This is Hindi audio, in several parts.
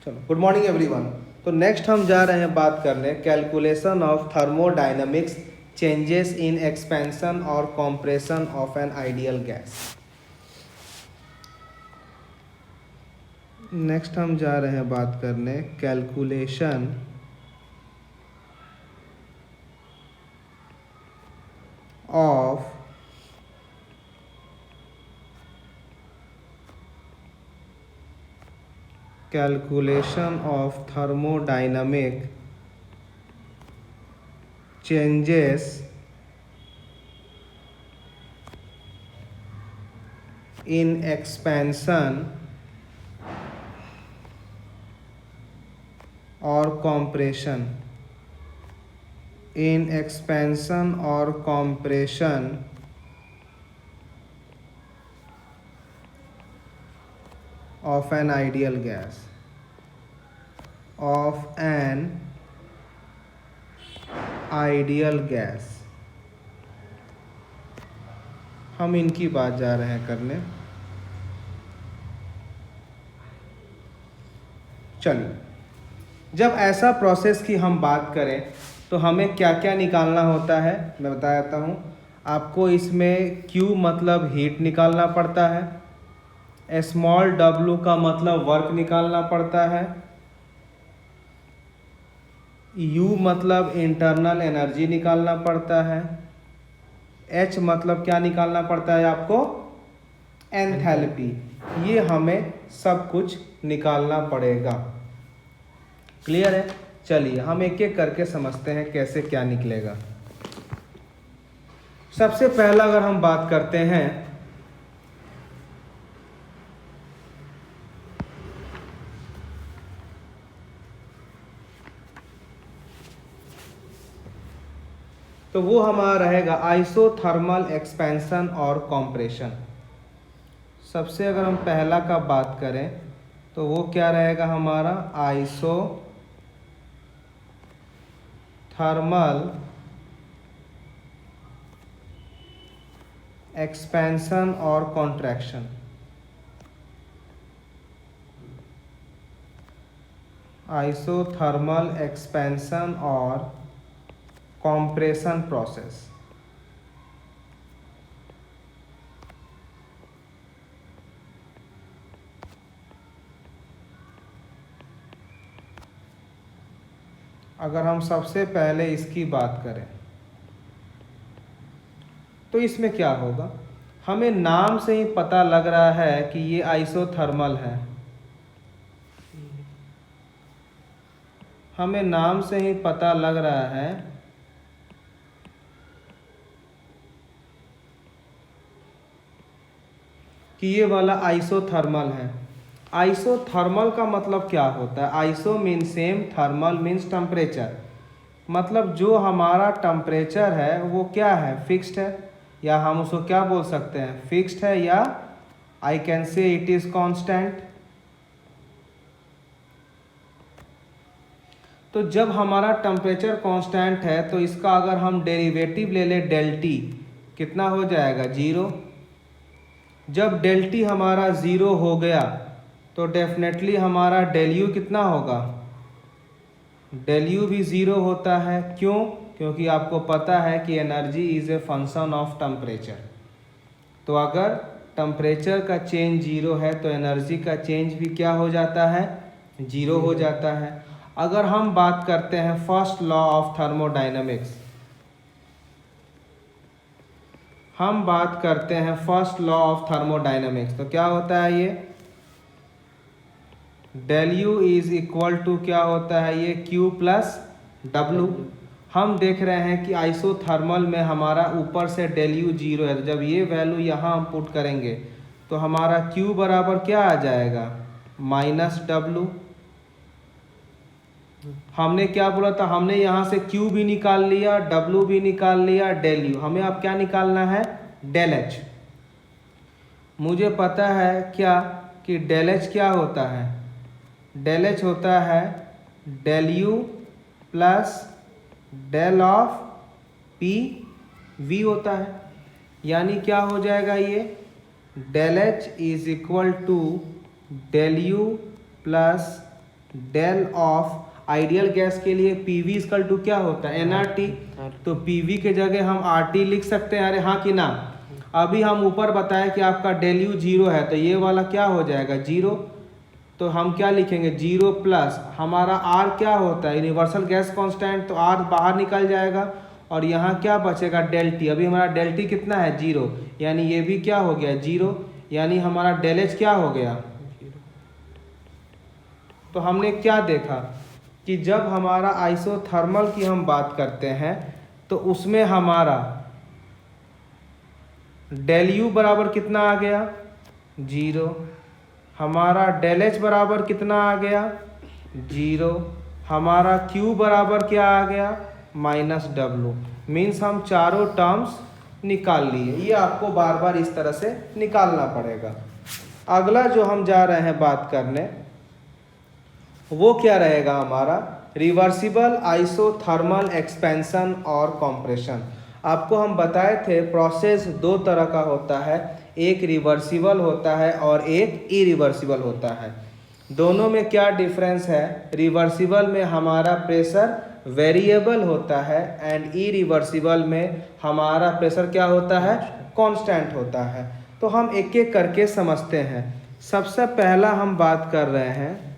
चलो, गुड मॉर्निंग एवरीवन। तो नेक्स्ट हम जा रहे हैं बात करने calculation of thermodynamics changes in expansion और compression of an ideal gas. Next हम जा रहे हैं बात करने calculation of thermodynamic changes in expansion or compression of an ideal gas हम इनकी बात जा रहे हैं करने। चलिए, जब ऐसा प्रोसेस की हम बात करें तो हमें क्या क्या निकालना होता है मैं बता देता हूँ आपको। इसमें Q मतलब हीट निकालना पड़ता है, स्मॉल w का मतलब वर्क निकालना पड़ता है, U मतलब इंटरनल एनर्जी निकालना पड़ता है, H मतलब क्या निकालना पड़ता है आपको, एंथैल्पी। ये हमें सब कुछ निकालना पड़ेगा। क्लियर है? चलिए हम एक एक करके समझते हैं कैसे क्या निकलेगा। सबसे पहला अगर हम बात करते हैं तो वो हमारा रहेगा आइसोथर्मल एक्सपेंशन और कॉम्प्रेशन। सबसे अगर हम पहला का बात करें तो वो क्या रहेगा हमारा, आइसोथर्मल एक्सपेंशन और कॉन्ट्रैक्शन। आइसोथर्मल एक्सपेंशन और कॉम्प्रेशन प्रोसेस। अगर हम सबसे पहले इसकी बात करें तो इसमें क्या होगा, हमें नाम से ही पता लग रहा है कि ये आइसोथर्मल है। हमें नाम से ही पता लग रहा है कि ये वाला आइसोथर्मल है। आइसोथर्मल का मतलब क्या होता है, iso mean same, thermal means temperature. मतलब जो हमारा टेम्परेचर है वो क्या है, फिक्स्ड है, या हम उसको क्या बोल सकते हैं, फिक्स्ड है, या I can say it is constant. तो जब हमारा टेम्परेचर कांस्टेंट है तो इसका अगर हम डेरिवेटिव ले लें डेल टी, कितना हो जाएगा, 0। जब डेल टी हमारा 0 हो गया तो डेफिनेटली हमारा डेल यू कितना होगा, डेल यू भी 0 होता है। क्यों? क्योंकि आपको पता है कि energy is a function of temperature. तो अगर टेम्परेचर का चेंज 0 है तो एनर्जी का चेंज भी क्या हो जाता है, 0 हो जाता है। अगर हम बात करते हैं फर्स्ट लॉ ऑफ थर्मोडायनेमिक्स, हम बात करते हैं फर्स्ट लॉ ऑफ थर्मोडायनेमिक्स, तो क्या होता है ये, del U is equal to क्या होता है ये, Q प्लस W। हम देख रहे हैं कि आइसोथर्मल में हमारा ऊपर से डेल यू 0 है, तो जब ये वैल्यू यहाँ हम पुट करेंगे तो हमारा Q बराबर क्या आ जाएगा, -W। हमने क्या बोला था, हमने यहाँ से Q भी निकाल लिया, W भी निकाल लिया, डेल यू। हमें अब क्या निकालना है, डेल H। मुझे पता है क्या कि डेल H क्या होता है, डेल H होता है del U plus del of P V होता है। यानी क्या हो जाएगा ये, del H is equal to del U plus del of ideal gas के लिए PV इक्वल टू क्या होता है nRT, तो PV के जगह हम RT लिख सकते हैं, अरे हाँ कि ना। अभी हम ऊपर बताए कि आपका डेल U 0 है, तो ये वाला क्या हो जाएगा 0, तो हम क्या लिखेंगे 0 प्लस हमारा R क्या होता है यूनिवर्सल गैस कांस्टेंट, तो R बाहर निकल जाएगा और यहाँ क्या बचेगा डेल T। अभी हमारा डेल T कितना है 0, यानी ये भी क्या हो गया 0, यानी हमारा डेल H क्या हो गया। तो हमने क्या देखा कि जब हमारा आइसोथर्मल की हम बात करते हैं तो उसमें हमारा डेल U बराबर कितना आ गया 0, हमारा डेल H बराबर कितना आ गया 0, हमारा Q बराबर क्या आ गया -W। मीन्स हम चारों टर्म्स निकाल लिए। ये आपको बार बार इस तरह से निकालना पड़ेगा। अगला जो हम जा रहे हैं बात करने वो क्या रहेगा हमारा रिवर्सिबल आइसोथर्मल एक्सपेंशन और कॉम्प्रेशन। आपको हम बताए थे प्रोसेस दो तरह का होता है, एक रिवर्सिबल होता है और एक इरिवर्सिबल होता है। दोनों में क्या डिफरेंस है, रिवर्सिबल में हमारा प्रेशर वेरिएबल होता है एंड इरिवर्सिबल में हमारा प्रेशर क्या होता है कांस्टेंट होता है। तो हम एक एक करके समझते हैं। सबसे पहला हम बात कर रहे हैं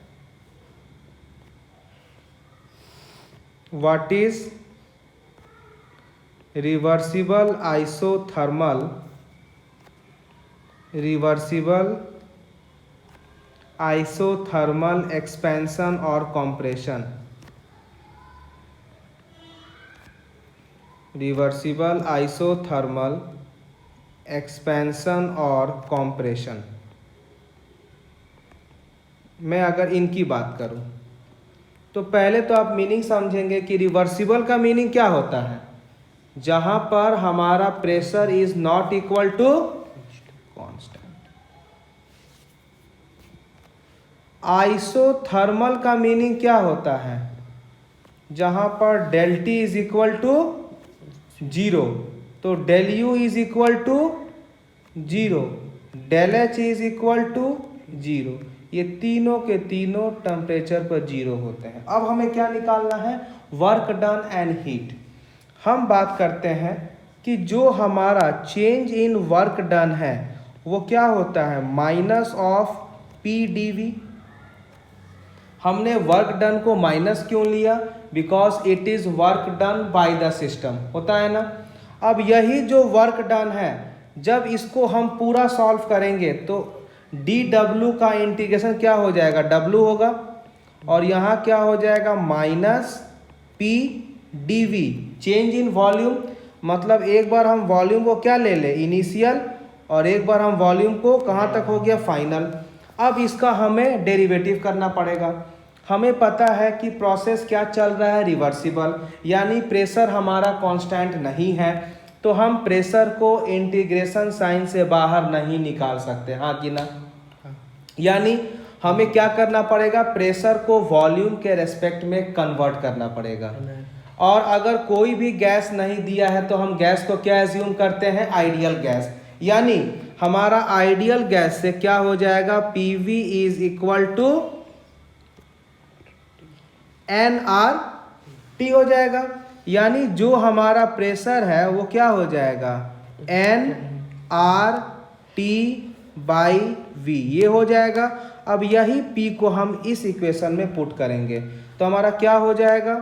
what is reversible isothermal expansion और कॉम्प्रेशन। रिवर्सिबल आइसोथर्मल एक्सपेंशन और कॉम्प्रेशन मैं अगर इनकी बात करूं तो पहले तो आप मीनिंग समझेंगे कि रिवर्सिबल का मीनिंग क्या होता है, जहां पर हमारा pressure is not equal to constant. Isothermal का मीनिंग क्या होता है, जहां पर del T is equal to 0, तो del U is equal to 0, del H is equal to 0। ये तीनों के तीनों टेम्परेचर पर 0 होते हैं। अब हमें क्या निकालना है, वर्क डन एंड हीट। हम बात करते हैं कि जो हमारा चेंज इन वर्क डन है वो क्या होता है माइनस ऑफ PdV। हमने वर्क डन को माइनस क्यों लिया, because it is work done by the system, होता है ना। अब यही जो वर्क डन है जब इसको हम पूरा सॉल्व करेंगे तो dW का इंटीग्रेशन क्या हो जाएगा W होगा और यहाँ क्या हो जाएगा -PdV चेंज इन वॉल्यूम। मतलब एक बार हम वॉल्यूम को क्या ले ले इनिशियल और एक बार हम वॉल्यूम को कहाँ तक हो गया फाइनल। अब इसका हमें डेरिवेटिव करना पड़ेगा। हमें पता है कि प्रोसेस क्या चल रहा है रिवर्सिबल, यानी प्रेशर हमारा कांस्टेंट नहीं है, तो हम प्रेशर को इंटीग्रेशन साइन से बाहर नहीं निकाल सकते, हाँ कि ना। यानी हमें क्या करना पड़ेगा, प्रेशर को वॉल्यूम के रेस्पेक्ट में कन्वर्ट करना पड़ेगा। और अगर कोई भी गैस नहीं दिया है तो हम गैस को क्या एज्यूम करते हैं आइडियल गैस, यानी हमारा आइडियल गैस से क्या हो जाएगा PV is equal to nRT हो जाएगा। यानी जो हमारा प्रेशर है वो क्या हो जाएगा nRT/V ये हो जाएगा। अब यही P को हम इस इक्वेशन में पुट करेंगे तो हमारा क्या हो जाएगा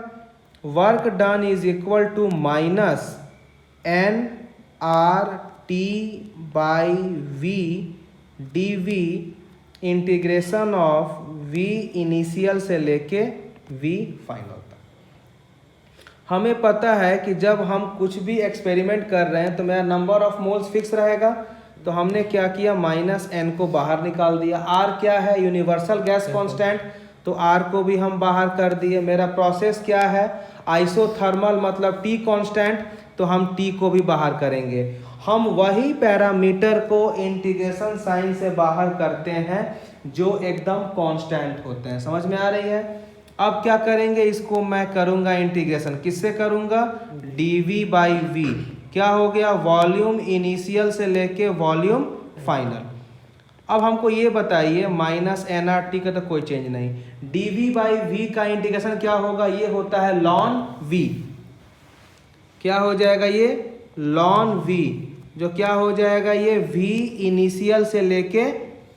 work done is equal to minus nRT/V dV integration of V initial से लेके V फाइनल तक। हमें पता है कि जब हम कुछ भी एक्सपेरिमेंट कर रहे हैं तो मेरा नंबर ऑफ मोल्स फिक्स रहेगा, तो हमने क्या किया -n को बाहर निकाल दिया। R क्या है यूनिवर्सल गैस कांस्टेंट, तो R को भी हम बाहर कर दिए। मेरा प्रोसेस क्या है आइसोथर्मल मतलब T कांस्टेंट, तो हम T को भी बाहर करेंगे। हम वही पैरामीटर को इंटीग्रेशन साइन से बाहर करते हैं जो एकदम कांस्टेंट होते हैं। समझ में आ रही है। अब क्या करेंगे, इसको मैं करूंगा इंटीग्रेशन, किससे करूंगा dV/V क्या हो गया वॉल्यूम इनिशियल से लेके वॉल्यूम फाइनल। अब हमको ये बताइए माइनस nRT का तो कोई चेंज नहीं, dv/v का इंटीग्रेशन क्या होगा, ये होता है ln v। क्या हो जाएगा ये ln v, जो क्या हो जाएगा ये v इनिशियल से लेके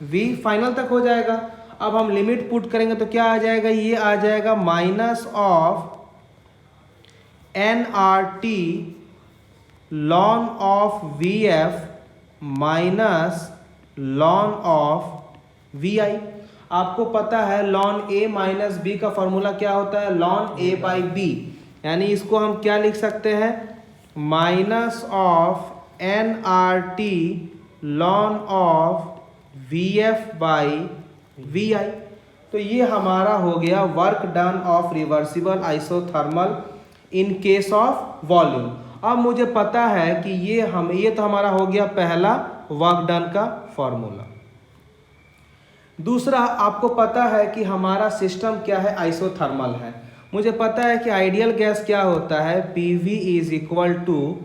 v फाइनल तक हो जाएगा। अब हम लिमिट पुट करेंगे तो क्या आ जाएगा, ये आ जाएगा minus of nRT ln of vf minus ln of vi। आपको पता है ln a माइनस b का फॉर्मूला क्या होता है, ln a/b, यानी इसको हम क्या लिख सकते हैं, minus of nRT ln of vf/vi। तो ये हमारा हो गया work done of reversible isothermal in case of volume. अब मुझे पता है कि ये तो हमारा हो गया पहला वर्क डन का फॉर्मूला। दूसरा, आपको पता है कि हमारा सिस्टम क्या है, आइसोथर्मल है। मुझे पता है कि आइडियल गैस क्या होता है, PV is equal to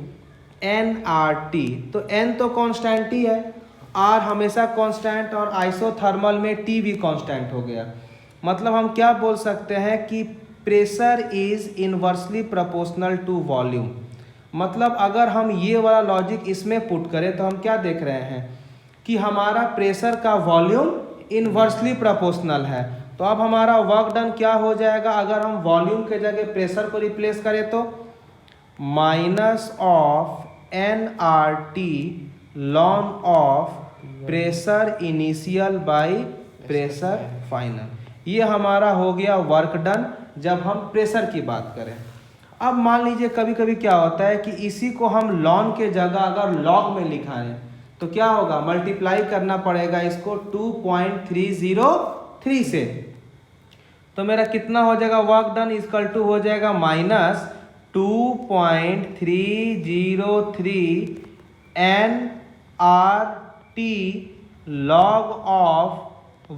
nRT। तो n तो कांस्टेंट ही है, R हमेशा कांस्टेंट, और आइसोथर्मल में T भी कांस्टेंट हो गया। मतलब हम क्या बोल सकते हैं कि pressure is inversely proportional to volume. मतलब अगर हम ये वाला लॉजिक इसमें पुट करें तो हम क्या देख रहे हैं कि हमारा प्रेशर का वॉल्यूम इनवर्सली प्रोपोर्शनल है। तो अब हमारा वर्क डन क्या हो जाएगा, अगर हम वॉल्यूम के जगह प्रेशर को रिप्लेस करें तो minus of nRT ln of pressure initial by pressure final. ये हमारा हो गया वर्क डन जब हम प्रेशर की बात करें। अब मान लीजिए कभी कभी क्या होता है कि इसी को हम ln के जगह अगर log में लिखाएं तो क्या होगा, मल्टीप्लाई करना पड़ेगा इसको 2.303 से। तो मेरा कितना हो जाएगा, वर्क डन इक्वल टू हो जाएगा minus 2.303 nRT log of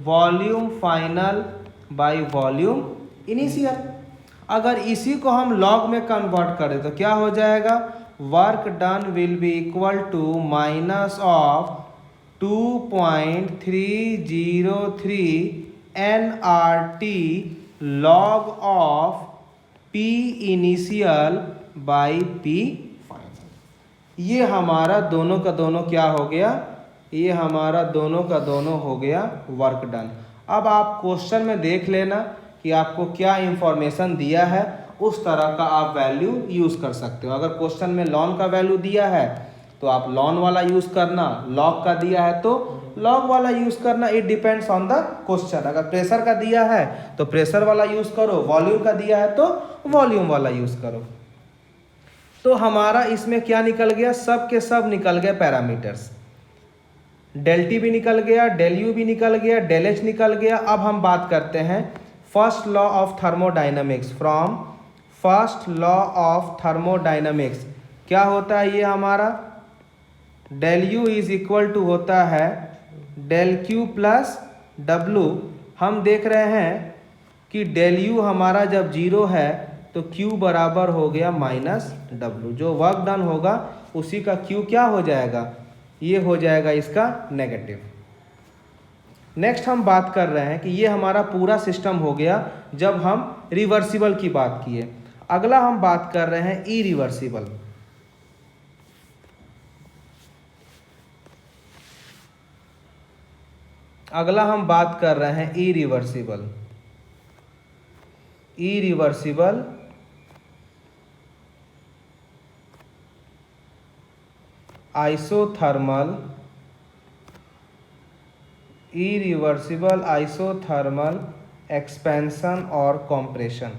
volume final by volume initial. अगर इसी को हम log में कन्वर्ट करें तो क्या हो जाएगा, work done will be equal to minus of 2.303 nRT log of P initial by P final. ये हमारा दोनों का दोनों क्या हो गया, ये हमारा दोनों का दोनों हो गया वर्क डन। अब आप क्वेश्चन में देख लेना कि आपको क्या इंफॉर्मेशन दिया है, उस तरह का आप वैल्यू यूज़ कर सकते हो। अगर क्वेश्चन में ln का वैल्यू दिया है तो आप ln वाला यूज़ करना, log का दिया है तो log वाला यूज़ करना, it depends on the question. अगर प्रेशर का दिया है तो प्रेशर वाला यूज़ करो, वॉल्यूम का दिया है तो वॉल्यूम वाला यूज़ करो। तो हमारा इसमें क्या निकल गया, सब के सब निकल गए पैरामीटर्स। डेल टी भी निकल गया, डेल यू भी निकल गया, डेल एच निकल गया। अब हम बात करते हैं first law of thermodynamics. From first law of thermodynamics क्या होता है, ये हमारा del U is equal to होता है डेल क्यू प्लस डब्लू। हम देख रहे हैं कि डेल यू हमारा जब जीरो है तो क्यू बराबर हो गया माइनस डब्लू। जो वर्क डन होगा उसी का क्यू क्या हो जाएगा, ये हो जाएगा इसका नेगेटिव। नेक्स्ट हम बात कर रहे हैं कि ये हमारा पूरा सिस्टम हो गया जब हम रिवर्सिबल की बात किए। अगला हम बात कर रहे हैं इरिवर्सिबल। अगला हम बात कर रहे हैं irreversible. Irreversible isothermal, irreversible isothermal expansion और कॉम्प्रेशन।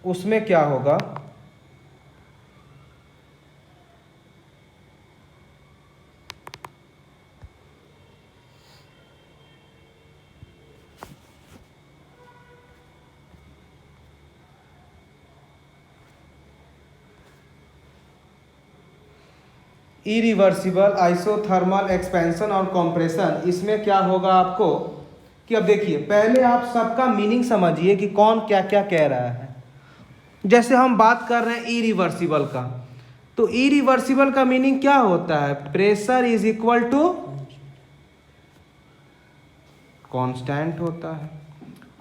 उसमें क्या होगा, इरिवर्सिबल आइसोथर्मल एक्सपेंशन और कॉम्प्रेशन। इसमें क्या होगा आपको कि अब देखिए, पहले आप सबका मीनिंग समझिए कि कौन क्या क्या कह रहा है। जैसे हम बात कर रहे हैं इरिवर्सिबल का, तो इरिवर्सिबल का मीनिंग क्या होता है? Pressure is equal to constant होता है।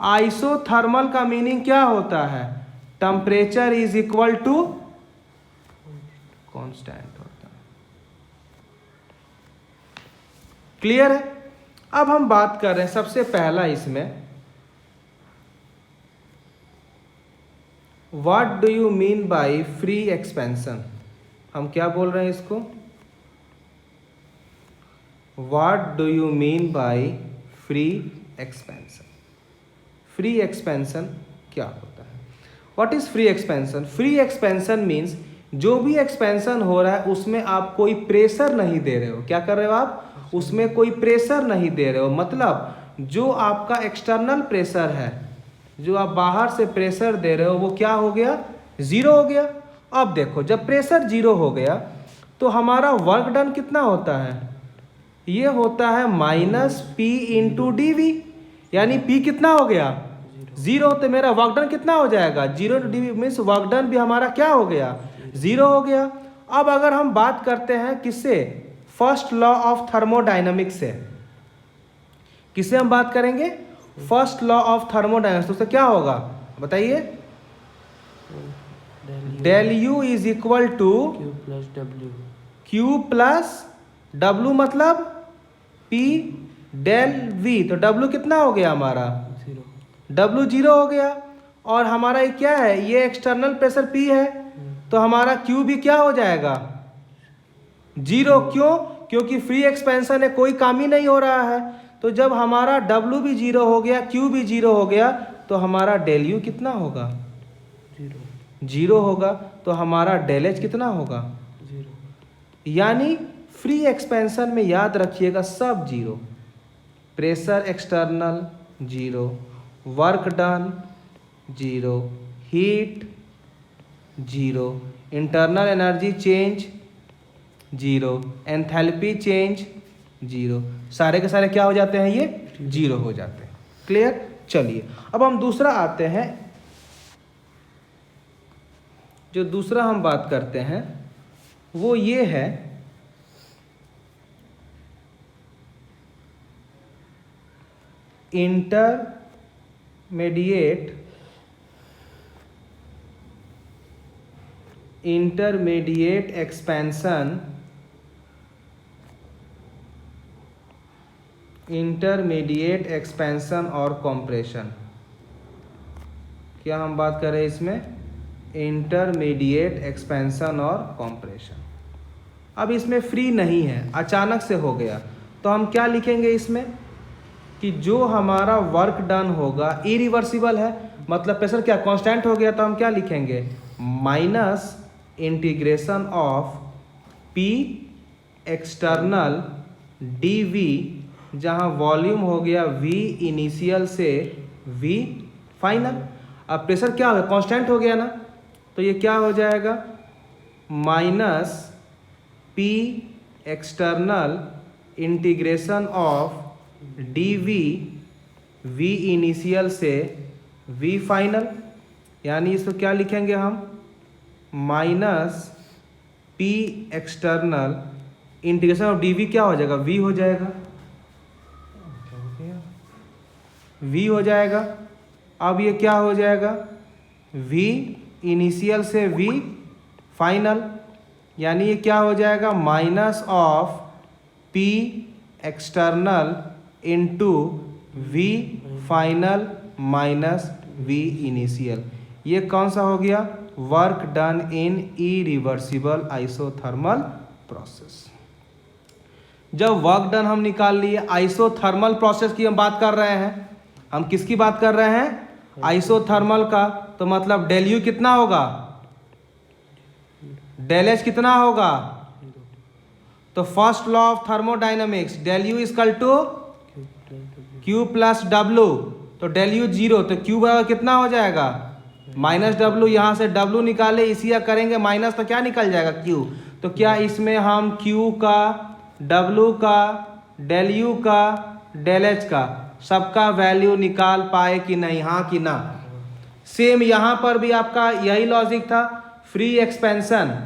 आइसोथर्मल का मीनिंग क्या होता है? Temperature is equal to constant होता है। क्लियर है? अब हम बात कर रहे हैं सबसे पहला इसमें, what do you mean by free expansion? हम क्या बोल रहे हैं इसको? What do you mean by free expansion? Free expansion क्या होता है? What is free expansion? Free expansion means जो भी एक्सपेंशन हो रहा है उसमें आप कोई प्रेशर नहीं दे रहे हो। क्या कर रहे हो आप? उसमें कोई प्रेशर नहीं दे रहे हो। मतलब जो आपका एक्सटर्नल प्रेशर है, जो आप बाहर से प्रेशर दे रहे हो, वो क्या हो गया? जीरो हो गया। अब देखो, जब प्रेशर जीरो हो गया तो हमारा वर्क डन कितना होता है? ये होता है minus P into D V, यानी पी कितना हो गया? जीरो। तो मेरा वर्क डन कितना हो जाएगा? Zero into D V means work done भी हमारा क्या हो गया? जीरो हो गया। अब अगर हम बात करते हैं किससे? फर्स्ट लॉ ऑफ थर्मोडायनामिक्स से। किससे हम बात करेंगे? First law of thermodynamics. तो उससे क्या होगा बताइए? Del U is equal to Q plus W, मतलब पी डेल वी। तो डब्ल्यू कितना हो गया हमारा? डब्ल्यू जीरो हो गया। और हमारा ये क्या है? ये एक्सटर्नल प्रेशर पी है, तो हमारा क्यू भी क्या हो जाएगा? जीरो। क्यों? क्योंकि फ्री एक्सपेंशन है, कोई काम ही नहीं हो रहा है। तो जब हमारा डब्ल्यू भी जीरो हो गया, क्यू भी जीरो हो गया, तो हमारा डेल यू कितना होगा? जीरो होगा। तो हमारा डेल एच कितना होगा? जीरो। यानी फ्री एक्सपेंशन में याद रखिएगा सब zero. Pressure external zero, work done zero, heat zero, internal energy change zero, enthalpy change zero. सारे के सारे क्या हो जाते हैं? ये जीरो हो जाते हैं। क्लियर? चलिए अब हम दूसरा आते हैं। जो दूसरा हम बात करते हैं वो ये है, इंटरमीडिएट एक्सपेंशन, इंटरमीडिएट एक्सपेंशन और कंप्रेशन। क्या हम बात कर रहे हैं इसमें? इंटरमीडिएट एक्सपेंशन और कंप्रेशन। अब इसमें फ्री नहीं है, अचानक से हो गया, तो हम क्या लिखेंगे इसमें? कि जो हमारा वर्क डन होगा इरिवर्सिबल है, मतलब प्रेशर क्या कांस्टेंट हो गया, तो हम क्या लिखेंगे? Minus integration of P external D V, जहाँ वॉल्यूम हो गया वी इनिशियल से वी फाइनल। अब प्रेशर क्या हो गया? कांस्टेंट हो गया ना, तो ये क्या हो जाएगा? Minus P external integration of D V, V initial से वी फाइनल, यानी इसको क्या लिखेंगे हम? Minus P external integration of D V क्या हो जाएगा? वी हो जाएगा, वी हो जाएगा। अब ये क्या हो जाएगा? वी इनिशियल से वी फाइनल, यानी ये क्या हो जाएगा? Minus of P external into V final minus V initial. ये कौन सा हो गया? Work done in irreversible isothermal process. जब वर्क डन हम निकाल लिए, आइसोथर्मल प्रोसेस की हम बात कर रहे हैं। हम किसकी बात कर रहे हैं? आइसोथर्मल का। तो मतलब डेल यू कितना होगा? डेल एच कितना होगा? तो first law of thermodynamics, del U equal to Q plus W. तो डेल यू जीरो, तो क्यू बराबर कितना हो जाएगा? Minus W. यहाँ से डब्ल्यू निकाले, इसी का करेंगे माइनस, तो क्या निकल जाएगा? क्यू। तो क्या इसमें हम क्यू का, डब्ल्यू का, डेल यू का, डेल एच का सबका वैल्यू निकाल पाए कि नहीं? हाँ कि ना? सेम यहां पर भी आपका यही लॉजिक था। फ्री एक्सपेंशन,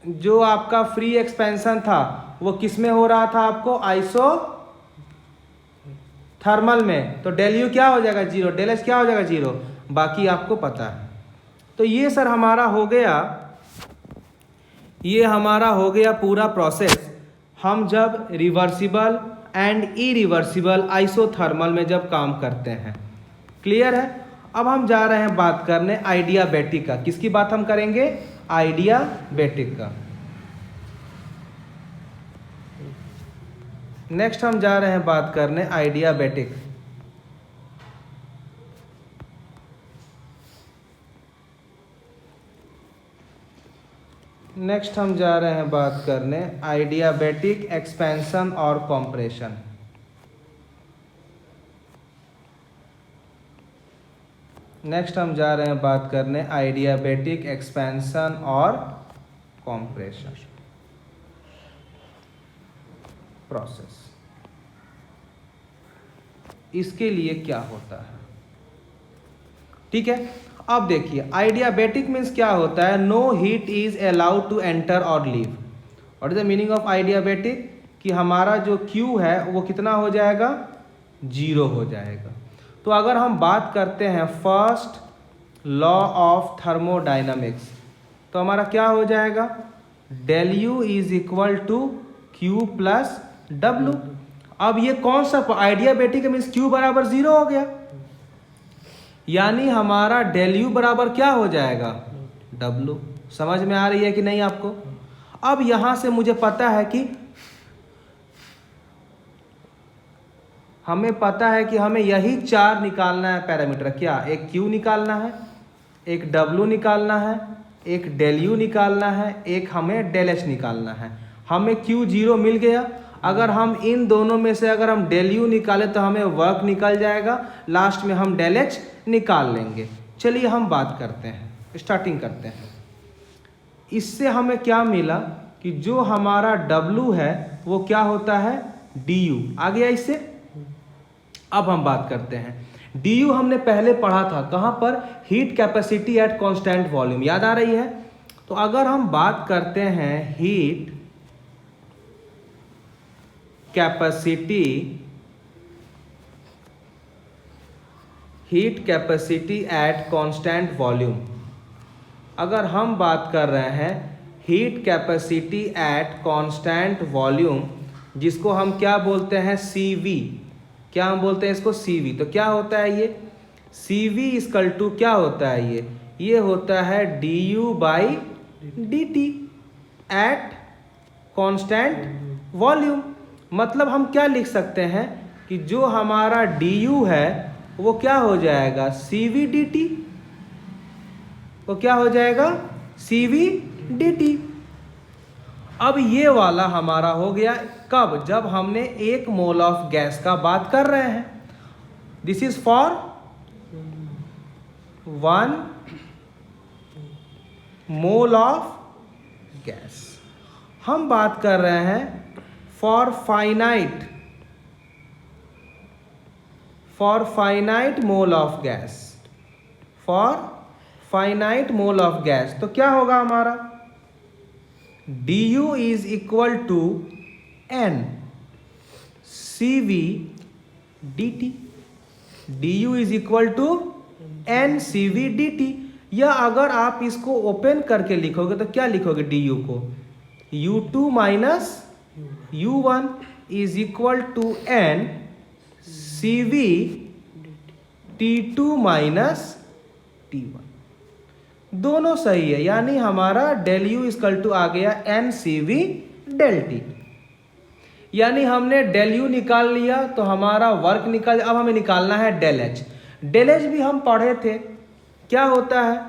जो आपका फ्री एक्सपेंशन था वो किस में हो रहा था आपको, आइसोथर्मल में, तो डेल यू क्या हो जाएगा 0, डेल एच क्या हो जाएगा 0, बाकी आपको पता है। तो ये सर हमारा हो गया, ये हमारा हो गया पूरा प्रोसेस। हम जब रिवर्सिबल एंड इरिवर्सिबल आइसोथर्मल में जब काम करते हैं, क्लियर है। अब हम जा रहे हैं बात करने आइडियाबैटिक का। किसकी बात हम करेंगे, आइडियाबैटिक का। नेक्स्ट हम जा रहे हैं बात करने आइडियाबैटिक। नेक्स्ट हम जा रहे हैं बात करने आइडियाबैटिक एक्सपेंशन और कॉम्प्रेशन। नेक्स्ट हम जा रहे हैं बात करने आइडियाबैटिक एक्सपेंशन और कॉम्प्रेशन प्रोसेस। इसके लिए क्या होता है, ठीक है। अब देखिए आइडियाबैटिक मीन्स क्या होता है, no heat is allowed to enter और leave. What is the meaning of adiabatic, कि हमारा जो Q है वो कितना हो जाएगा, 0 हो जाएगा। तो अगर हम बात करते हैं फर्स्ट लॉ ऑफ थर्मोडायनामिक्स, तो हमारा क्या हो जाएगा, del U is equal to Q plus W। अब ये कौन सा आइडियाबैटिक मीन्स Q बराबर 0 हो गया, यानी हमारा डेल यू बराबर क्या हो जाएगा, W। समझ में आ रही है कि नहीं आपको। अब यहां से मुझे पता है कि हमें पता है कि हमें यही 4 निकालना है पैरामीटर। क्या, एक Q निकालना है, एक W निकालना है, एक डेल यू निकालना है, एक हमें डेल एच निकालना है। हमें Q 0 मिल गया। अगर हम इन दोनों में से अगर हम डेल यू निकालें तो हमें वर्क निकल जाएगा, लास्ट में हम डेल एच निकाल लेंगे। चलिए हम बात करते हैं, स्टार्टिंग करते हैं। इससे हमें क्या मिला कि जो हमारा W है वो क्या होता है, du। आ गया इससे। अब हम बात करते हैं, du हमने पहले पढ़ा था कहां पर, heat capacity at constant volume, याद आ रही है। तो अगर हम बात करते हैं heat capacity at constant volume, अगर हम बात कर रहे हैं heat capacity at constant volume, जिसको हम क्या बोलते हैं, CV। क्या हम बोलते हैं इसको, CV। तो क्या होता है ये, CV इक्वल टू क्या होता है ये होता है du by dt at constant volume. मतलब हम क्या लिख सकते हैं कि जो हमारा du है वो क्या हो जाएगा, CV dt। वो क्या हो जाएगा, CV dt। अब ये वाला हमारा हो गया कब, जब हमने 1 मोल ऑफ गैस का बात कर रहे हैं। This is for 1 mole of gas. हम बात कर रहे हैं for finite mole of gas, for finite mole of gas. तो क्या होगा हमारा, du is equal to n CV dt। du is equal to n CV dt। या अगर आप इसको ओपन करके लिखोगे तो क्या लिखोगे, du को u2 माइनस u1 is equal to n CV T2 minus T1। दोनों सही है, यानी हमारा डेल यू इक्वल टू आ गया n CV डेल टी। यानी हमने डेल यू निकाल लिया तो हमारा वर्क निकल। अब हमें निकालना है डेल एच। डेल एच भी हम पढ़े थे, क्या होता है,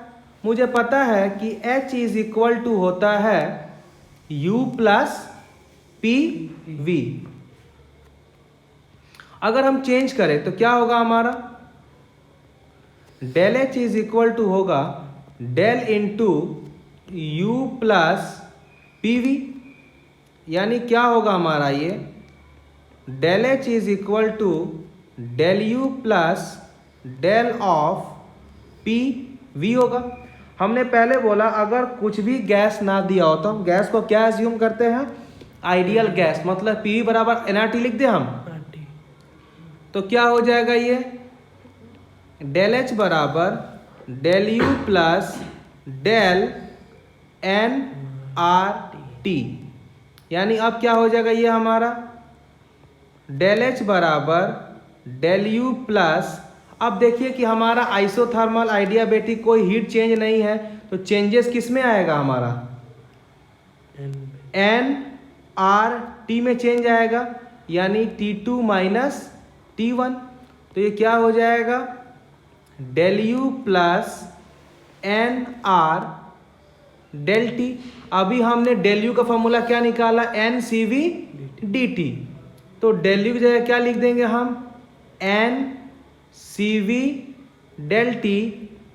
मुझे पता है कि H इज इक्वल टू होता है U प्लस PV। अगर हम चेंज करें तो क्या होगा हमारा, del H is equal to होगा del into U plus PV। यानी क्या होगा हमारा ये, del H is equal to del U plus del of P V होगा। हमने पहले बोला अगर कुछ भी गैस ना दिया हो तो हम गैस को क्या एज्यूम करते हैं, आइडियल गैस, मतलब पी बराबर एनआरटी लिख दे हम, तो क्या हो जाएगा ये डेल एच बराबर del U plus del N R T. यानी अब क्या हो जाएगा ये हमारा डेल एच बराबर डेल यू प्लस, अब देखिए कि हमारा आइसोथर्मल आइडियाबैटिक कोई हीट चेंज नहीं है, तो चेंजेस किस में आएगा हमारा एन आर टी में चेंज आएगा, यानी T2 माइनस T1। तो ये क्या हो जाएगा del U plus N R del T. अभी हमने डेल यू का फॉर्मूला क्या निकाला, N C V D T, तो डेल यू की जगह क्या लिख देंगे हम N C V del T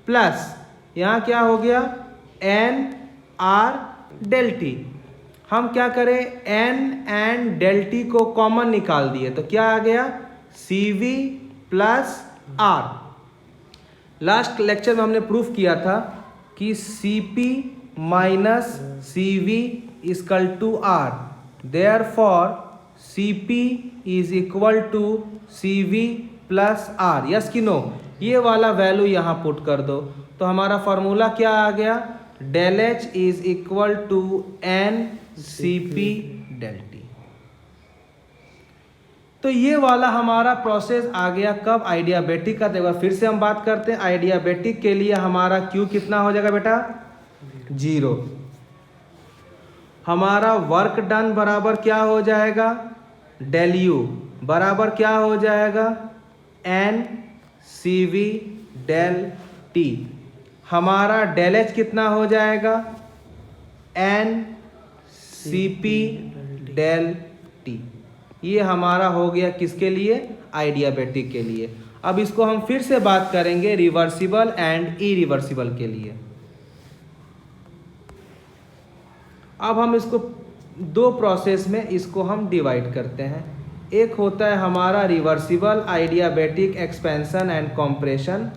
plus यहाँ क्या हो गया एन आर डेल टी। हम क्या करें एन एंड डेल टी को कॉमन निकाल दिए, तो क्या आ गया C V plus R. Last lecture में हमने प्रूफ किया था कि C P minus C V is equal to R, therefore C P is equal to C V plus R, yes कि नो। ये वाला वैल्यू यहाँ पुट कर दो, तो हमारा फॉर्मूला क्या आ गया del H is equal to N C P del T. तो ये वाला हमारा प्रोसेस आ गया कब, आइडियाबैटिक का। देखो फिर से हम बात करते हैं, आइडियाबैटिक के लिए हमारा Q कितना हो जाएगा बेटा 0। हमारा वर्क डन बराबर क्या हो जाएगा डेल यू बराबर क्या हो जाएगा n C V del T. हमारा डेल एच कितना हो जाएगा n C P del T. ये हमारा हो गया किसके लिए आइडियाबैटिक के लिए। अब इसको हम फिर से बात करेंगे रिवर्सिबल एंड इरिवर्सिबल के लिए। अब हम इसको दो प्रोसेस में इसको हम डिवाइड करते हैं। एक होता है हमारा reversible adiabatic expansion and compression,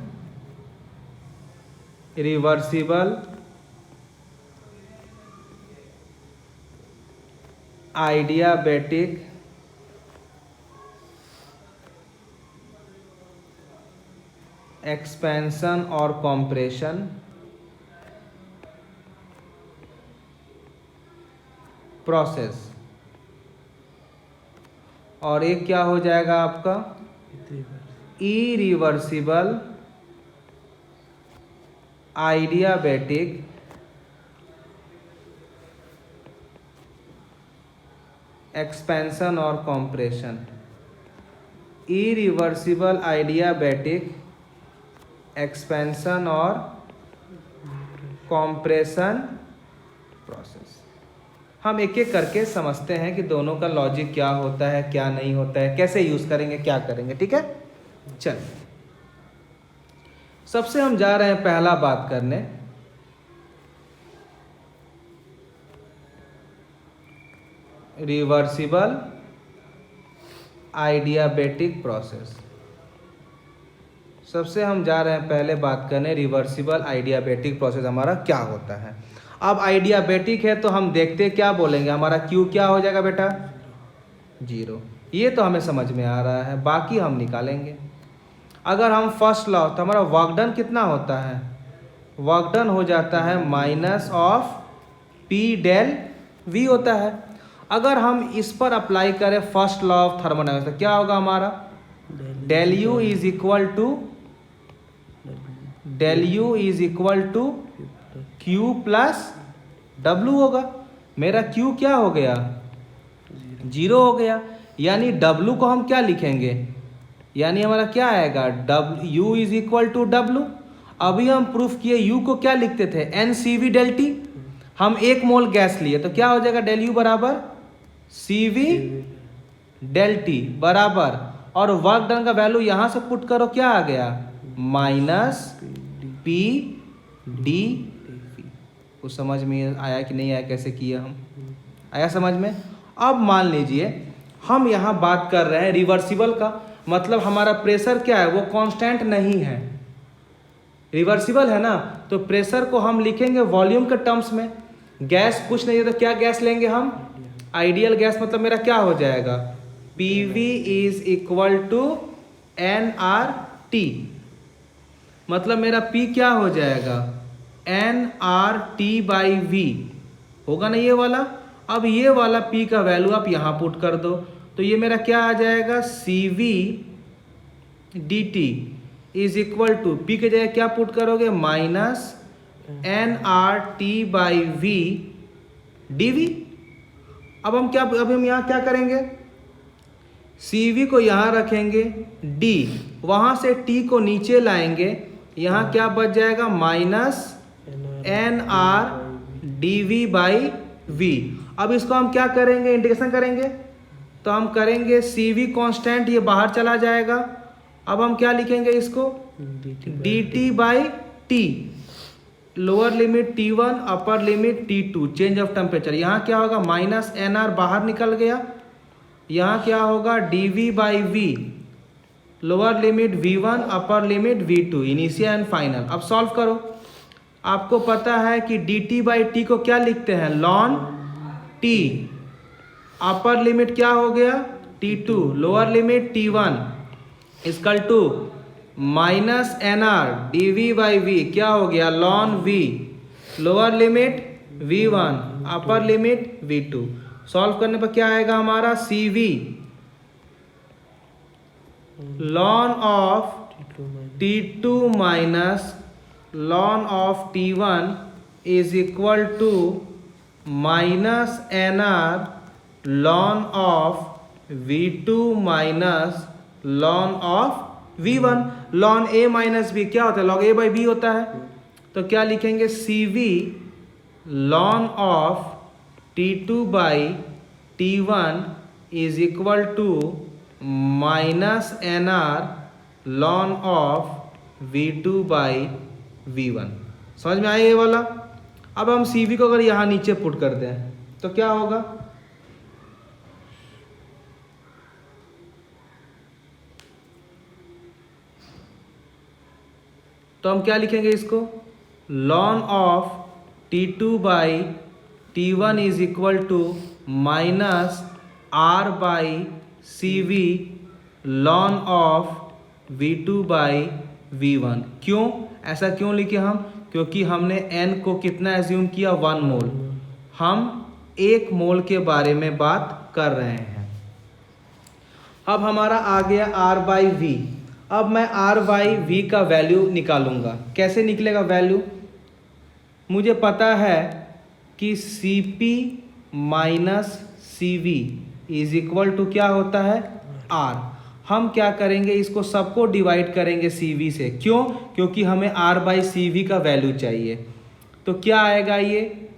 reversible adiabatic expansion और कॉम्प्रेशन प्रोसेस, और एक क्या हो जाएगा आपका इरिवर्सिबल आइडियाबैटिक एक्सपेंशन और कॉम्प्रेशन। इरिवर्सिबल आइडियाबैटिक एक्सपेंशन और कॉम्प्रेशन प्रोसेस। हम एक एक करके समझते हैं कि दोनों का लॉजिक क्या होता है क्या नहीं होता है, कैसे यूज करेंगे क्या करेंगे, ठीक है। चलिए सबसे हम जा रहे हैं पहला बात करने रिवर्सिबल आइडियाबैटिक प्रोसेस। सबसे हम जा रहे हैं पहले बात करने रिवर्सिबल आइडियाबैटिक प्रोसेस हमारा क्या होता है। अब आइडियाबैटिक है तो हम देखते क्या बोलेंगे, हमारा Q क्या हो जाएगा बेटा 0। ये तो हमें समझ में आ रहा है, बाकी हम निकालेंगे। अगर हम फर्स्ट लॉ तो हमारा वर्क डन कितना होता है, वर्क डन हो जाता है minus of P del V होता है। अगर हम इस पर अप्लाई करें फर्स्ट लॉ ऑफ थर्मोडायनामिक्स तो क्या होगा हमारा del U is equal to Q plus W होगा। मेरा Q क्या हो गया 0 हो गया, यानी W को हम क्या लिखेंगे, यानी हमारा क्या आएगा U is equal to W। अभी हम प्रूफ किए U को क्या लिखते थे NCV डेल टी। हम 1 मोल गैस लिए तो क्या हो जाएगा डेल यू बराबर CV डेल टी बराबर, और वर्क डन का वैल्यू यहां से पुट करो क्या आ गया माइनस P डी। कुछ समझ में आया कि नहीं आया, कैसे किया हम, आया समझ में। अब मान लीजिए हम यहाँ बात कर रहे हैं रिवर्सिबल का। मतलब हमारा प्रेशर क्या है, वो कांस्टेंट नहीं है, रिवर्सिबल है ना। तो प्रेशर को हम लिखेंगे वॉल्यूम के टर्म्स में। गैस कुछ नहीं है तो क्या गैस लेंगे हम, आइडियल गैस। मतलब मेरा क्या हो जाएगा, PV is equal to nRT। मतलब मेरा P क्या हो जाएगा, nRT/V होगा ना ये वाला। अब ये वाला P का वैल्यू आप यहाँ पुट कर दो, तो ये मेरा क्या आ जाएगा, CV dt is equal to P के जगह क्या पुट करोगे, माइनस nRT/V dV। अब हम यहाँ क्या करेंगे, CV को यहाँ रखेंगे, D वहाँ से T को नीचे लाएंगे, यहाँ क्या बच जाएगा, माइनस nRdV/V। अब इसको हम क्या करेंगे, इंटीग्रेशन करेंगे, तो हम करेंगे CV कांस्टेंट, ये बाहर चला जाएगा। अब हम क्या लिखेंगे इसको, dt/T, lower limit T1 upper limit T2, change of temperature. यहाँ क्या होगा, माइनस nR बाहर निकल गया, यहाँ क्या होगा, dV/V, lower limit V1 upper limit V2, initial and final. अब सॉल्व करो। आपको पता है कि dt/T को क्या लिखते हैं, ln T, अपर लिमिट क्या हो गया, T2, lower limit T1 equal to minus nR dV/V क्या हो गया, ln V, lower limit V1 upper limit V2। Solve करने पर क्या आएगा हमारा, CV ln of T2 minus ln of T1 is equal to minus nR ln of V2 minus ln of V1। ln A minus B क्या होता है, log A/B होता है। तो क्या लिखेंगे, CV ln of T2/T1 is equal to minus nR ln of V2/V1। समझ में आया ये वाला। अब हम CV को अगर यहाँ नीचे पुट करते हैं तो क्या होगा, तो हम क्या लिखेंगे इसको, ln of T2/T1 is equal to minus R/CV ln of V2/V1। क्यों ऐसा क्यों लिखे हम, क्योंकि हमने n को कितना एज्यूम किया, 1 मोल। हम 1 मोल के बारे में बात कर रहे हैं। अब हमारा आ गया R/V। अब मैं R/V का वैल्यू निकालूंगा। कैसे निकलेगा वैल्यू, मुझे पता है कि CP minus CV is equal to क्या होता है, R। हम क्या करेंगे, इसको सबको डिवाइड करेंगे CV से। क्यों, क्योंकि हमें R/CV का वैल्यू चाहिए। तो क्या आएगा ये,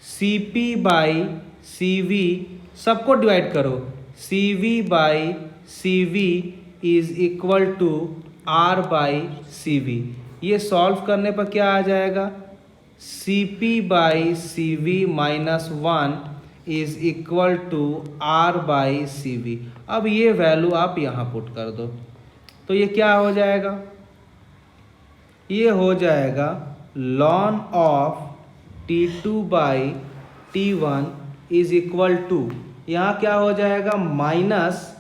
CP/CV सबको डिवाइड करो, CV/CV is equal to R/CV। ये सॉल्व करने पर क्या आ जाएगा, CP/CV minus 1 is equal to R/CV। अब ये वैल्यू आप यहाँ पुट कर दो, तो ये क्या हो जाएगा, ये हो जाएगा ln of T2/T1 is equal to, यहाँ क्या हो जाएगा, minus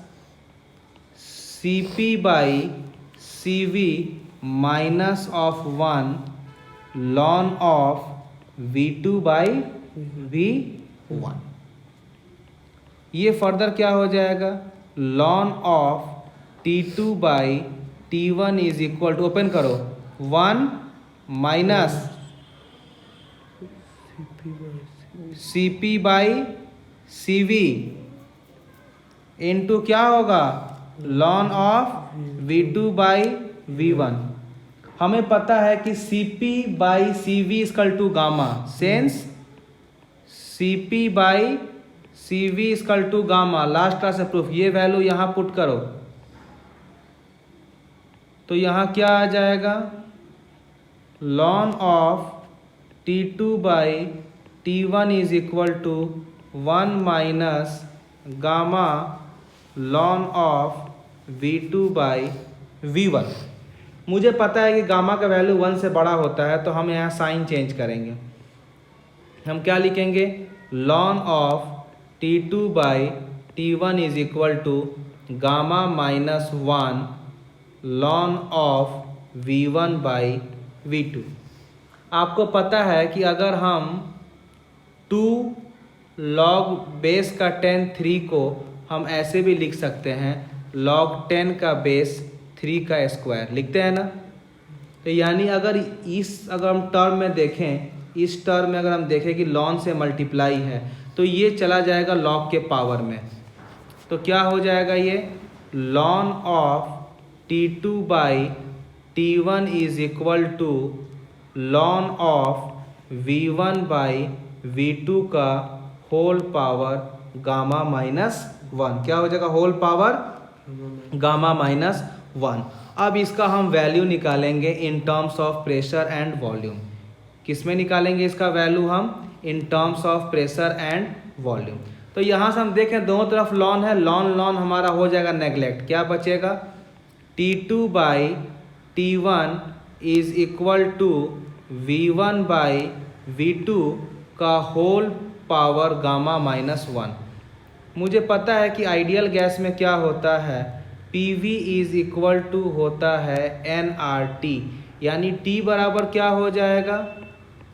CP/CV minus of 1 ln of V2/V1। ये फर्दर क्या हो जाएगा, ln of T2/T1 is equal to, open करो, 1 माइनस CP/CV इंटू क्या होगा, ln ऑफ V2/V1। हमें पता है कि CP/CV equal to gamma, since CP/CV equal to gamma, last class से प्रूफ। ये वैल्यू यहाँ पुट करो, तो यहाँ क्या आ जाएगा, ln of T2/T1 is equal to 1 minus gamma ln of V2/V1। मुझे पता है कि गामा का वैल्यू 1 से बड़ा होता है, तो हम यहाँ साइन चेंज करेंगे। हम क्या लिखेंगे, ln of T2/T1 is equal to gamma minus 1 ln of V1/V2। आपको पता है कि अगर हम 2 log बेस का 10 3 को हम ऐसे भी लिख सकते हैं, log 10 का बेस 3 का स्क्वायर लिखते हैं ना। तो यानी अगर हम टर्म में देखें, इस टर्म में अगर हम देखें कि ln से मल्टीप्लाई है, तो ये चला जाएगा log के पावर में। तो क्या हो जाएगा, ये ln of T2/T1 is equal to ln of V1/V2 का होल पावर गामा माइनस 1। क्या हो जाएगा, होल पावर गामा माइनस 1। अब इसका हम वैल्यू निकालेंगे इन terms of pressure and volume. किस में निकालेंगे इसका वैल्यू हम, इन terms of pressure and volume. तो यहाँ से हम देखें दोनों तरफ ln है, ln हमारा हो जाएगा नेगलेक्ट। क्या बचेगा, T2/T1 is equal to V1/V2 का होल पावर गामा माइनस 1। मुझे पता है कि आइडियल गैस में क्या होता है, PV इज इक्वल टू होता है nRT, यानी T बराबर क्या हो जाएगा,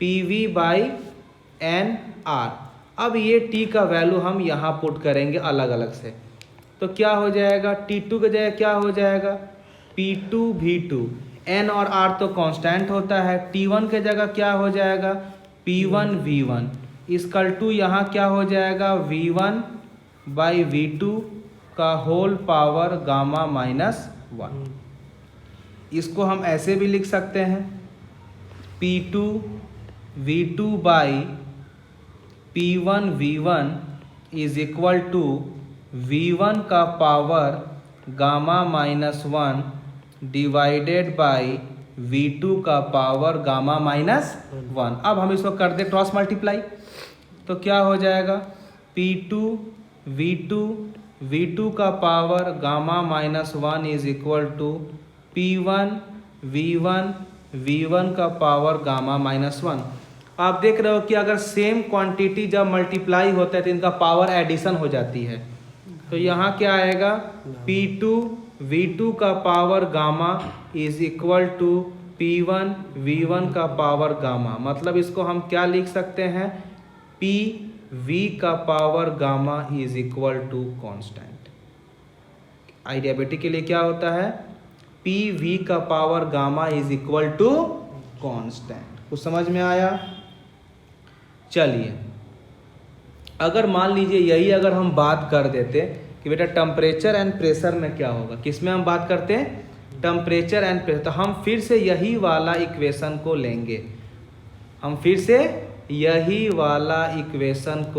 PV/nR। अब ये T का वैल्यू हम यहाँ पुट करेंगे अलग अलग से, तो क्या हो जाएगा, T2 की जगह क्या हो जाएगा, P2V2। N और R तो कांस्टेंट होता है। T1 के जगह क्या हो जाएगा, P1V1 इक्वल टू यहाँ क्या हो जाएगा, V1/V2 का होल पावर गामा माइनस 1। इसको हम ऐसे भी लिख सकते हैं, P2V2/P1V1 is equal to V1 का power gamma minus 1 divided by V2 का पावर गामा माइनस 1। अब हम इसको कर दे क्रॉस मल्टीप्लाई, तो क्या हो जाएगा, P2V2 का power gamma minus 1 is equal to P1V1 का पावर गामा माइनस 1। आप देख रहे हो कि अगर सेम क्वांटिटी जब मल्टीप्लाई होता है तो इनका पावर एडिशन हो जाती है। तो यहाँ क्या आएगा, P2V2 का power gamma is equal to P1V1 का पावर गामा। मतलब इसको हम क्या लिख सकते हैं, PV का power gamma is equal to constant. आइडियाबिलिटी के लिए क्या होता है, PV का power gamma is equal to constant. कुछ समझ में आया। चलिए, अगर मान लीजिए यही अगर हम बात कर देते कि बेटा टेम्परेचर एंड प्रेशर में क्या होगा, किस में हम बात करते हैं, टेम्परेचर एंड प्रेशर। तो हम फिर से यही वाला इक्वेशन को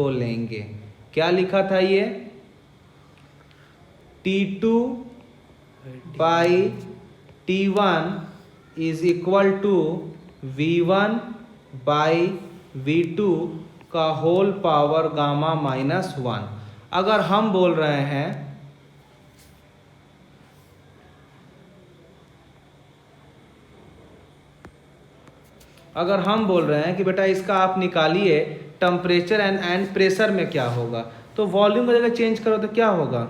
लेंगे, क्या लिखा था ये, T2/T1 is equal to V1/V2 का होल पावर गामा माइनस 1। अगर हम बोल रहे हैं कि बेटा इसका आप निकालिए टेम्परेचर एंड प्रेशर में क्या होगा, तो वॉल्यूम अगर चेंज करो तो क्या होगा,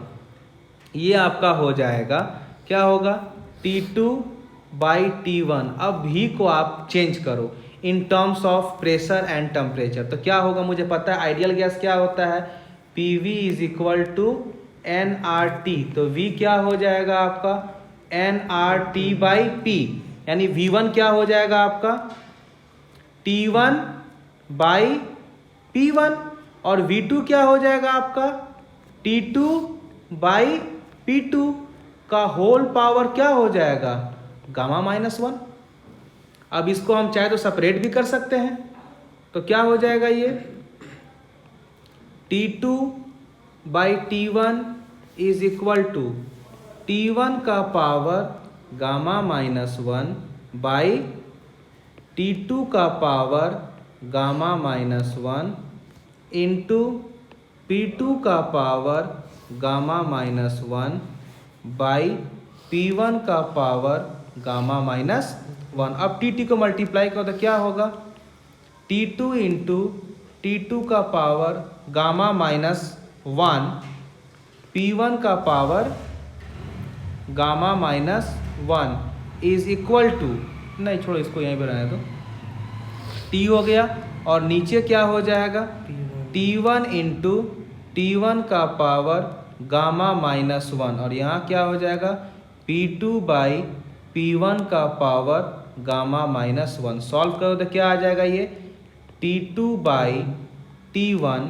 ये आपका हो जाएगा, क्या होगा, T2/T1। अब V को आप चेंज करो इन terms of pressure and temperature, तो क्या होगा, मुझे पता है आइडियल गैस क्या होता है, PV is equal to nRT। तो V क्या हो जाएगा आपका, nRT/P, यानी V1 क्या हो जाएगा आपका, T1/P1, और V2 क्या हो जाएगा आपका, T2/P2 का होल पावर क्या हो जाएगा, गामा माइनस 1। अब इसको हम चाहे तो सेपरेट भी कर सकते हैं, तो क्या हो जाएगा, ये T2/T1 is equal to T1 का power gamma minus 1 by T2 का power gamma minus 1 into P2 का power gamma minus 1 by P1 का पावर गामा माइनस 1। अब T2 को मल्टीप्लाई करो तो क्या होगा, T2 इंटू T2 का पावर गामा माइनस 1 P1 का power gamma minus 1 is equal to, नहीं छोड़ो इसको यहीं पर रहने दो, T हो गया और नीचे क्या हो जाएगा, T1 इंटू T1 का पावर गामा माइनस 1 और यहाँ क्या हो जाएगा P2 बाई P1 का पावर गामा माइनस 1। सॉल्व करो तो क्या आ जाएगा, ये T2 बाई T1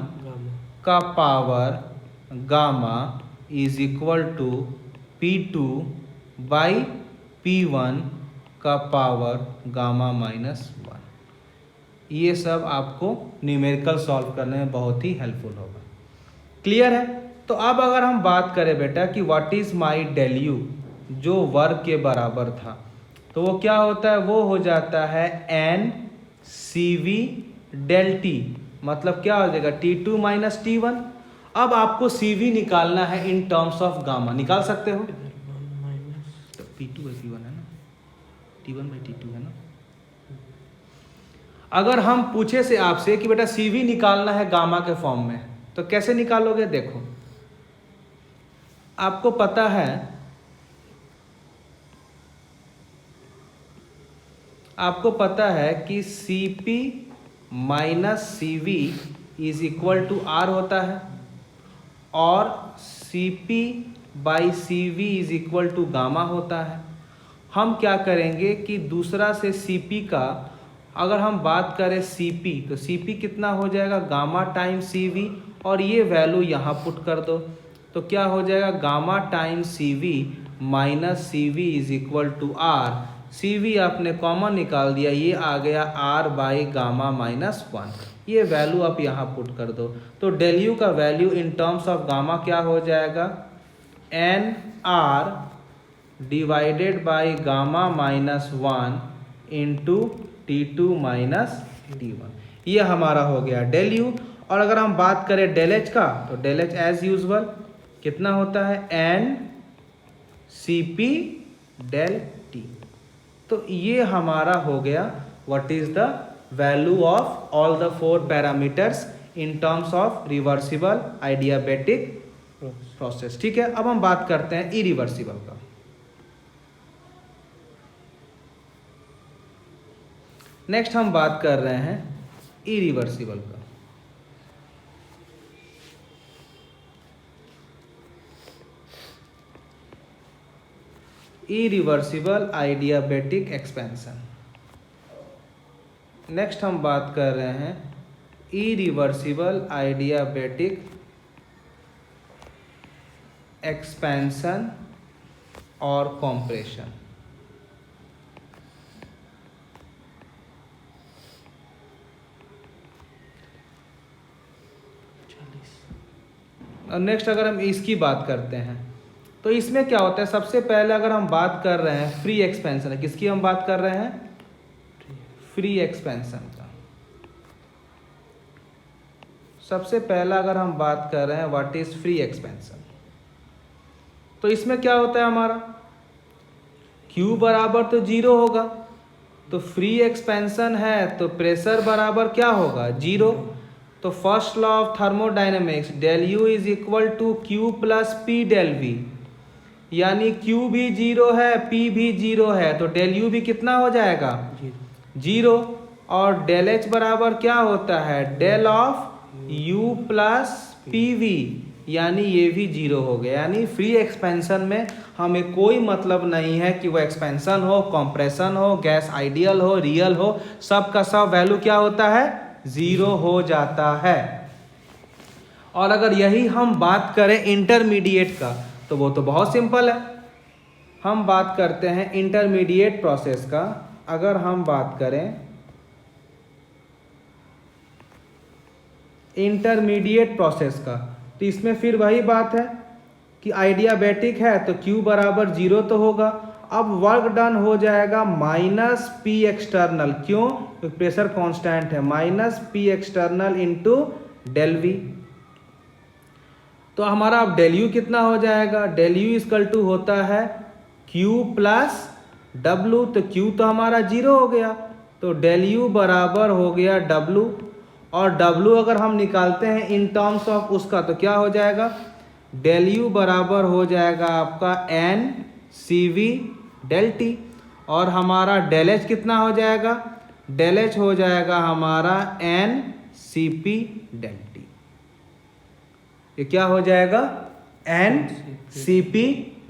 का power gamma is equal to P2 by P1 का पावर गामा माइनस 1। ये सब आपको न्यूमेरिकल सॉल्व करने में बहुत ही हेल्पफुल होगा। क्लियर है। तो अब अगर हम बात करें बेटा कि what is my del U, जो वर्ग के बराबर था, तो वो क्या होता है, वो हो जाता है n C V del T, मतलब क्या हो जाएगा T2 माइनस T1। अब आपको CV निकालना है इन टर्म्स ऑफ गामा, निकाल सकते हो, तो P2 बाई P1 है ना, T1 बाई T2 है ना। अगर हम पूछे से आपसे कि बेटा CV निकालना है गामा के फॉर्म में, तो कैसे निकालोगे, देखो आपको पता है, आपको पता है कि CP minus CV is equal to R होता है और CP by CV is equal to gamma होता है। हम क्या करेंगे कि दूसरा से CP का अगर हम बात करें CP, तो CP कितना हो जाएगा, गामा टाइम CV, और ये वैल्यू यहाँ पुट कर दो तो क्या हो जाएगा, gamma times CV minus CV is equal to R। CV आपने कॉमन निकाल दिया, ये आ गया R बाई गामा माइनस 1। ये वैल्यू आप यहाँ पुट कर दो तो डेल यू का value in terms of gamma क्या हो जाएगा, NR divided by gamma minus 1 into T2 minus T1। ये हमारा हो गया डेल यू। और अगर हम बात करें डेल एच का, तो डेल एच एज यूजल कितना होता है, n C P del T. तो ये हमारा हो गया what is the value of all the 4 parameters in terms of reversible adiabatic process. ठीक है, अब हम बात करते हैं इरिवर्सिबल का। नेक्स्ट हम बात कर रहे हैं इरिवर्सिबल का। Irreversible adiabatic expansion. नेक्स्ट हम बात कर रहे हैं इरिवर्सिबल आइडियाबैटिक एक्सपेंशन और कॉम्प्रेशन। और नेक्स्ट अगर हम इसकी बात करते हैं तो इसमें क्या होता है, सबसे पहले अगर हम बात कर रहे हैं फ्री एक्सपेंशन, किसकी हम बात कर रहे हैं, फ्री एक्सपेंशन का। सबसे पहला अगर हम बात कर रहे हैं व्हाट इज फ्री एक्सपेंशन, तो इसमें क्या होता है हमारा Q बराबर तो 0 होगा, तो फ्री एक्सपेंशन है तो प्रेशर बराबर क्या होगा, 0। तो first law of thermodynamics, del U is equal to Q plus P del V, यानी Q भी 0 है P भी 0 है, तो डेल यू भी कितना हो जाएगा, 0। और डेल एच बराबर क्या होता है, del of U plus PV, यानी ये भी 0 हो गया। यानी फ्री एक्सपेंशन में हमें कोई मतलब नहीं है कि वो एक्सपेंशन हो, कंप्रेशन हो, गैस आइडियल हो, रियल हो, सब का सब वैल्यू क्या होता है, 0 हो जाता है। और अगर यही हम बात करें इंटरमीडिएट का, तो वो तो बहुत सिंपल है। हम बात करते हैं इंटरमीडिएट प्रोसेस का। अगर हम बात करें इंटरमीडिएट प्रोसेस का, तो इसमें फिर वही बात है कि आइडियाबैटिक है तो Q बराबर 0 तो होगा। अब वर्क डन हो जाएगा माइनस P एक्सटर्नल, क्यों, क्योंकि प्रेशर कांस्टेंट है, minus P external into del V। तो हमारा अब डेल यू कितना हो जाएगा, डेल यू इक्वल टू होता है Q प्लस W, तो Q तो हमारा 0 हो गया, तो डेल यू बराबर हो गया W, और W अगर हम निकालते हैं इन टर्म्स ऑफ उसका तो क्या हो जाएगा, डेल यू बराबर हो जाएगा आपका N CV डेल T, और हमारा डेल H कितना हो जाएगा, डेल H हो जाएगा हमारा N CP डेल T। ये क्या हो जाएगा, N CP